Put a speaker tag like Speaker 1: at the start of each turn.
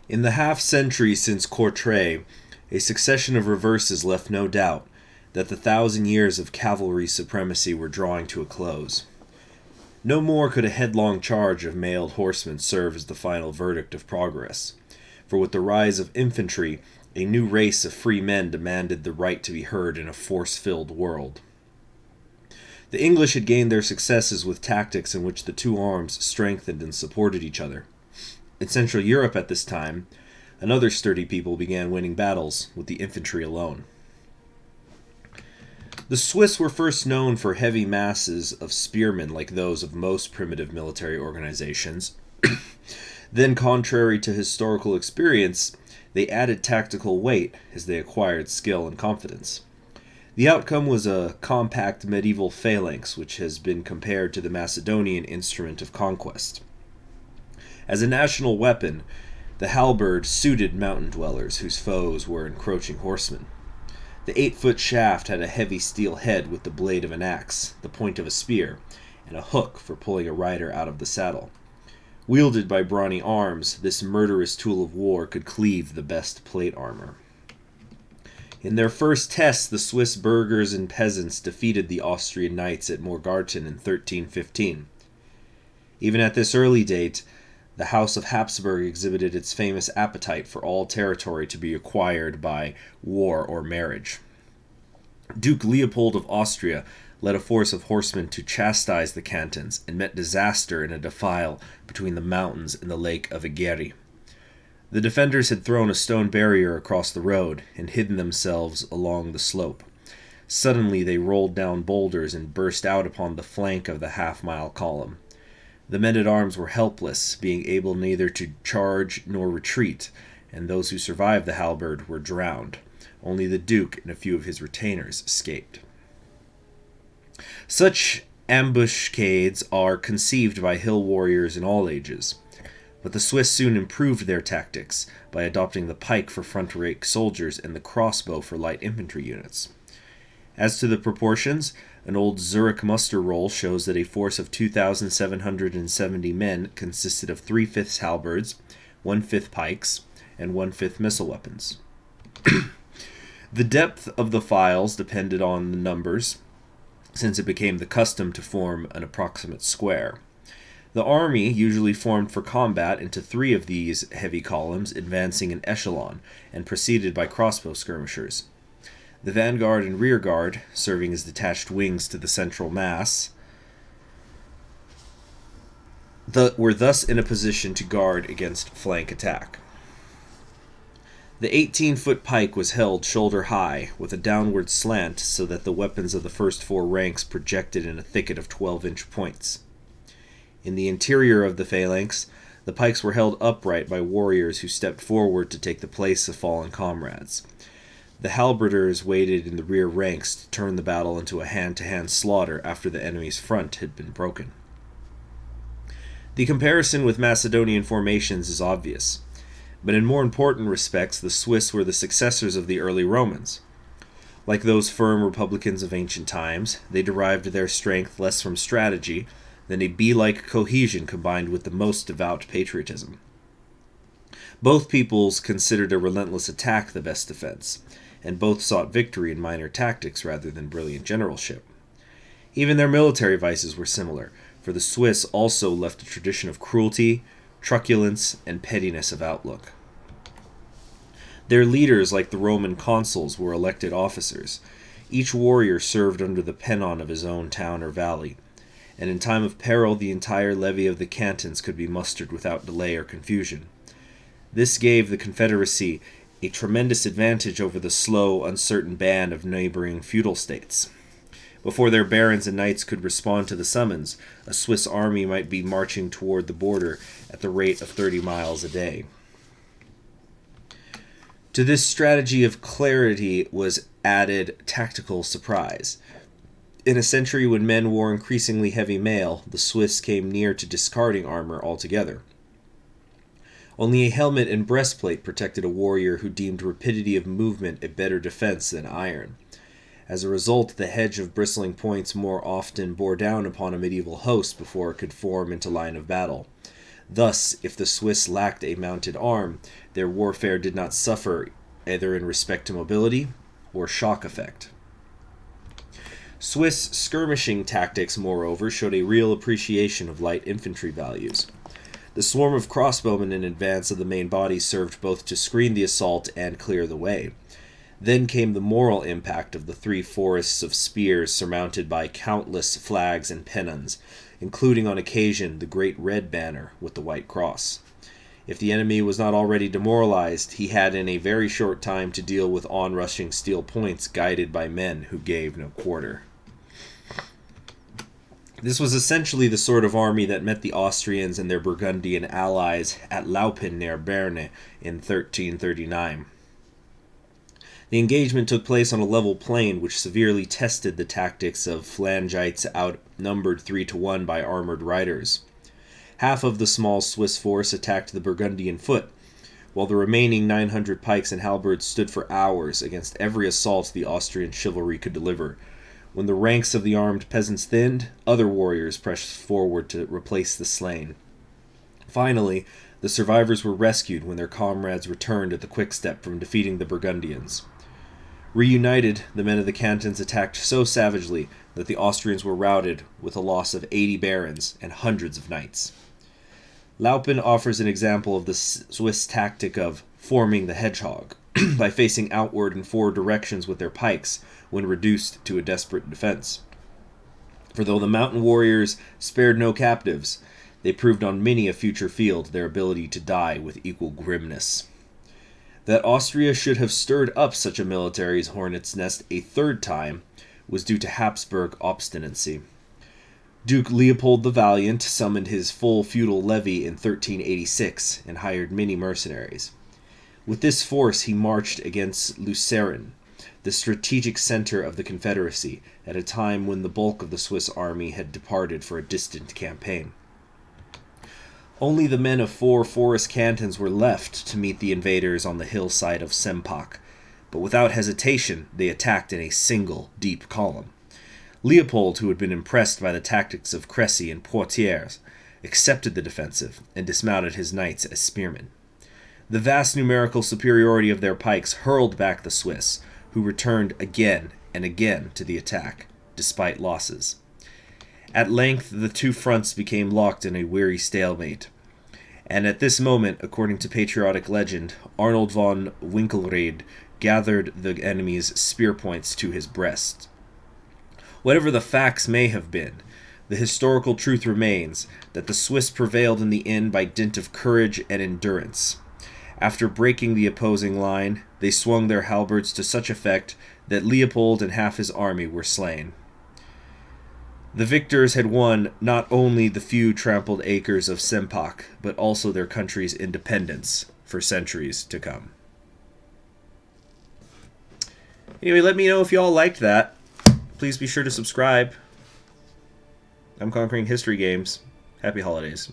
Speaker 1: In the half-century since Courtrai, a succession of reverses left no doubt that the 1,000 years of cavalry supremacy were drawing to a close. No more could a headlong charge of mailed horsemen serve as the final verdict of progress, for with the rise of infantry, a new race of free men demanded the right to be heard in a force-filled world. The English had gained their successes with tactics in which the two arms strengthened and supported each other. In Central Europe at this time, another sturdy people began winning battles with the infantry alone. The Swiss were first known for heavy masses of spearmen like those of most primitive military organizations. Then, contrary to historical experience, they added tactical weight as they acquired skill and confidence. The outcome was a compact medieval phalanx which has been compared to the Macedonian instrument of conquest. As a national weapon, the halberd suited mountain dwellers whose foes were encroaching horsemen. The 8-foot shaft had a heavy steel head with the blade of an axe, the point of a spear, and a hook for pulling a rider out of the saddle. Wielded by brawny arms, this murderous tool of war could cleave the best plate armor. In their first test, the Swiss burghers and peasants defeated the Austrian knights at Morgarten in 1315. Even at this early date, the House of Habsburg exhibited its famous appetite for all territory to be acquired by war or marriage. Duke Leopold of Austria led a force of horsemen to chastise the cantons and met disaster in a defile between the mountains and the lake of Egeri. The defenders had thrown a stone barrier across the road and hidden themselves along the slope. Suddenly they rolled down boulders and burst out upon the flank of the half-mile column. The men-at-arms were helpless, being able neither to charge nor retreat, and those who survived the halberd were drowned. Only the Duke and a few of his retainers escaped. Such ambuscades are conceived by hill warriors in all ages, but the Swiss soon improved their tactics by adopting the pike for front-rank soldiers and the crossbow for light infantry units. As to the proportions, an old Zurich muster roll shows that a force of 2,770 men consisted of 3/5 halberds, 1/5 pikes, and 1/5 missile weapons. The depth of the files depended on the numbers, since it became the custom to form an approximate square. The army usually formed for combat into 3 of these heavy columns, advancing in echelon, and preceded by crossbow skirmishers. The vanguard and rearguard, serving as detached wings to the central mass, were thus in a position to guard against flank attack. The 18-foot pike was held shoulder high, with a downward slant so that the weapons of the first 4 ranks projected in a thicket of 12-inch points. In the interior of the phalanx, the pikes were held upright by warriors who stepped forward to take the place of fallen comrades. The halberders waited in the rear ranks to turn the battle into a hand-to-hand slaughter after the enemy's front had been broken. The comparison with Macedonian formations is obvious, but in more important respects the Swiss were the successors of the early Romans. Like those firm republicans of ancient times, they derived their strength less from strategy than a bee-like cohesion combined with the most devout patriotism. Both peoples considered a relentless attack the best defense, and both sought victory in minor tactics rather than brilliant generalship. Even their military vices were similar, for the Swiss also left a tradition of cruelty, truculence, and pettiness of outlook. Their leaders, like the Roman consuls, were elected officers. Each warrior served under the pennon of his own town or valley, and in time of peril the entire levy of the cantons could be mustered without delay or confusion. This gave the Confederacy a tremendous advantage over the slow, uncertain band of neighboring feudal states. Before their barons and knights could respond to the summons, a Swiss army might be marching toward the border at the rate of 30 miles a day. To this strategy of clarity was added tactical surprise. In a century when men wore increasingly heavy mail, the Swiss came near to discarding armor altogether. Only a helmet and breastplate protected a warrior who deemed rapidity of movement a better defense than iron. As a result, the hedge of bristling points more often bore down upon a medieval host before it could form into line of battle. Thus, if the Swiss lacked a mounted arm, their warfare did not suffer either in respect to mobility or shock effect. Swiss skirmishing tactics, moreover, showed a real appreciation of light infantry values. The swarm of crossbowmen in advance of the main body served both to screen the assault and clear the way. Then came the moral impact of the 3 forests of spears surmounted by countless flags and pennons, including on occasion the great red banner with the white cross. If the enemy was not already demoralized, he had in a very short time to deal with onrushing steel points guided by men who gave no quarter. This was essentially the sort of army that met the Austrians and their Burgundian allies at Laupen near Berne in 1339. The engagement took place on a level plain, which severely tested the tactics of phalangites outnumbered 3-1 by armored riders. Half of the small Swiss force attacked the Burgundian foot, while the remaining 900 pikes and halberds stood for hours against every assault the Austrian chivalry could deliver. When the ranks of the armed peasants thinned, other warriors pressed forward to replace the slain. Finally, the survivors were rescued when their comrades returned at the quickstep from defeating the Burgundians. Reunited, the men of the cantons attacked so savagely that the Austrians were routed with a loss of 80 barons and hundreds of knights. Laupen offers an example of the Swiss tactic of forming the hedgehog, by facing outward in 4 directions with their pikes when reduced to a desperate defense. For though the mountain warriors spared no captives, they proved on many a future field their ability to die with equal grimness. That Austria should have stirred up such a military's hornet's nest a 3rd time was due to Habsburg obstinacy. Duke Leopold the Valiant summoned his full feudal levy in 1386 and hired many mercenaries. With this force he marched against Lucerne, the strategic center of the Confederacy, at a time when the bulk of the Swiss army had departed for a distant campaign. Only the men of 4 forest cantons were left to meet the invaders on the hillside of Sempach, but without hesitation they attacked in a single, deep column. Leopold, who had been impressed by the tactics of Crécy and Poitiers, accepted the defensive and dismounted his knights as spearmen. The vast numerical superiority of their pikes hurled back the Swiss, who returned again and again to the attack, despite losses. At length the 2 fronts became locked in a weary stalemate, and at this moment, according to patriotic legend, Arnold von Winkelried gathered the enemy's spear points to his breast. Whatever the facts may have been, the historical truth remains that the Swiss prevailed in the end by dint of courage and endurance. After breaking the opposing line, they swung their halberds to such effect that Leopold and half his army were slain. The victors had won not only the few trampled acres of Sempach, but also their country's independence for centuries to come. Anyway, let me know if y'all liked that. Please be sure to subscribe. I'm Conquering History Games. Happy holidays.